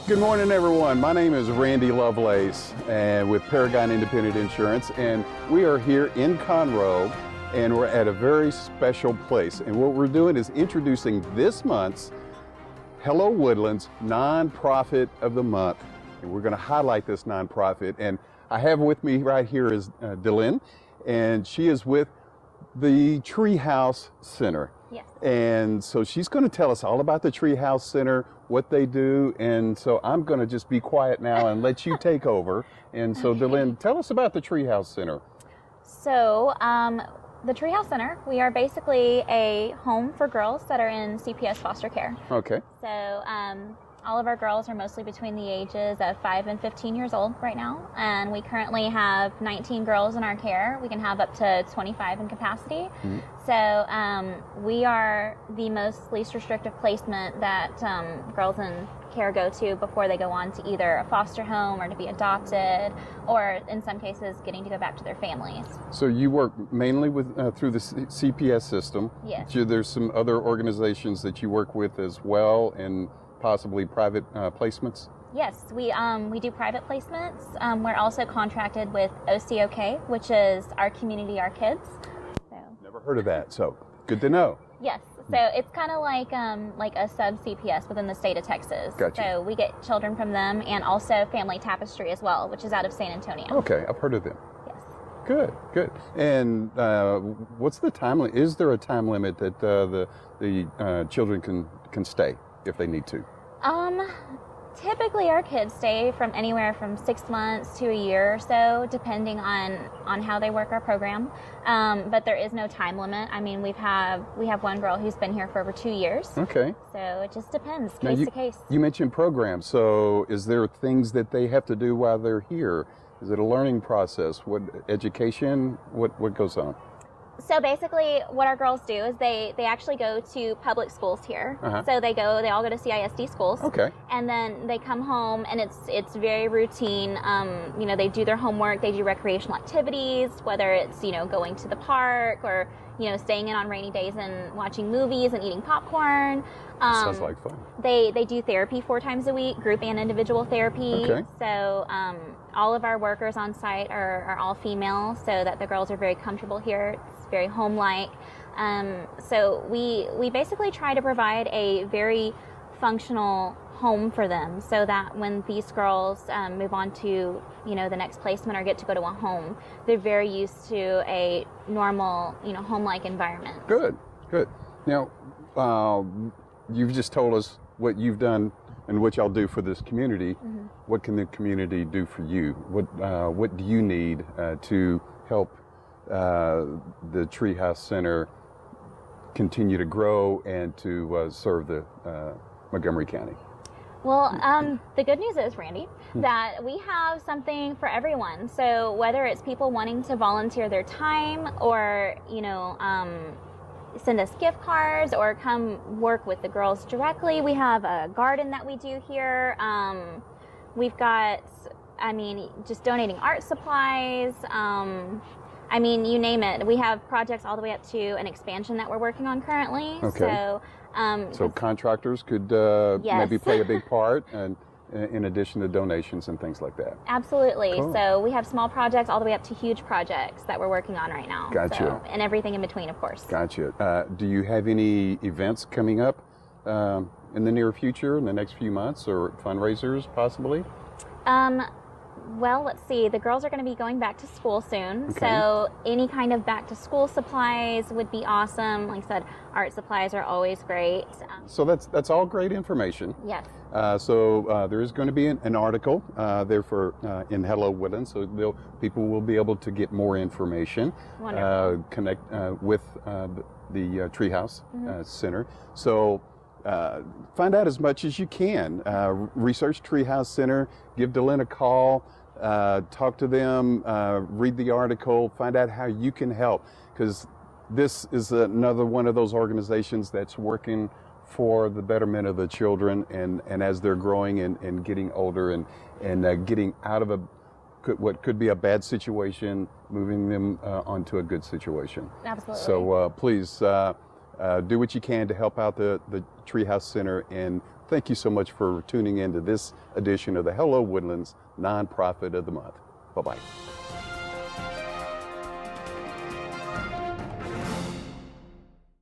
Good morning, everyone. My name is Randy Lovelace and with Paragon Independent Insurance, and we are here in Conroe, and we're at a very special place. And what we're doing is introducing this month's Hello Woodlands Nonprofit of the Month. And we're going to highlight this nonprofit. And I have with me right here is Dylan, and she is with the Treehouse Center. Yes. And so she's going to tell us all about the Treehouse Center, what they do, and so I'm going to just be quiet now and let you take over. And so, Dylan, tell us about the Treehouse Center. So, the Treehouse Center, we are basically a home for girls that are in CPS foster care. Okay. So, all of our girls are mostly between the ages of 5 and 15 years old right now, and we currently have 19 girls in our care. We can have up to 25 in capacity. Mm-hmm. So we are the most least restrictive placement that girls in care go to before they go on to either a foster home or to be adopted, or in some cases getting to go back to their families. So you work mainly with through the CPS system. Yes. There's some other organizations that you work with as well, and possibly private placements? Yes, we do private placements. We're also contracted with OCOK, which is Our Community, Our Kids. So. Never heard of that, so good to know. Yes, so it's kind of like a sub-CPS within the state of Texas. Gotcha. So we get children from them, and also Family Tapestry as well, which is out of San Antonio. Okay, I've heard of them. Yes. Good, good. And what's the time limit? Is there a time limit that the children can stay if they need to? Typically our kids stay from anywhere from 6 months to a year or so, depending on how they work our program. But there is no time limit. I mean, we have one girl who's been here for over 2 years. Okay. So it just depends, Now case to case. You mentioned programs. So is there things that they have to do while they're here? Is it a learning process? What education? What goes on? So basically what our girls do is they actually go to public schools here. Uh-huh. So they all go to CISD schools. Okay. And then they come home, and it's very routine. They do their homework, they do recreational activities, whether it's, going to the park or, staying in on rainy days and watching movies and eating popcorn. Sounds like fun. They do therapy 4 times a week, group and individual therapy. Okay. So all of our workers on site are all female, so that the girls are very comfortable here. It's very home-like. So we basically try to provide a very functional home for them, so that when these girls move on to the next placement or get to go to a home, they're very used to a normal home-like environment. Good, good. Now you've just told us what you've done and what y'all do for this community. Mm-hmm. What can the community do for you? What do you need to help the Treehouse Center continue to grow and to serve the Montgomery County? Well, the good news is, Randy, that we have something for everyone. So whether it's people wanting to volunteer their time, or send us gift cards, or come work with the girls directly, we have a garden that we do here. We've got, just donating art supplies. You name it. We have projects all the way up to an expansion that we're working on currently. Okay. So contractors could yes. maybe play a big part, and in addition to donations and things like that. Absolutely. Cool. So we have small projects all the way up to huge projects that we're working on right now. Gotcha. So, and everything in between, of course. Gotcha. Do you have any events coming up in the near future, in the next few months, or fundraisers possibly? Well, let's see. The girls are going to be going back to school soon. Okay. So any kind of back to school supplies would be awesome. Like I said, art supplies are always great. So that's all great information. Yes. So there is going to be an article there for in Hello Woodlands, so people will be able to get more information. Wonderful. Connect with the Treehouse Center. So find out as much as you can. Research Treehouse Center. Give Dylan a call. Talk to them. Read the article. Find out how you can help, because this is another one of those organizations that's working for the betterment of the children, and as they're growing and getting older and getting out of what could be a bad situation, moving them onto a good situation. Absolutely. So please do what you can to help out the Treehouse Center and thank you so much for tuning in to this edition of the Hello Woodlands Nonprofit of the Month. Bye-bye.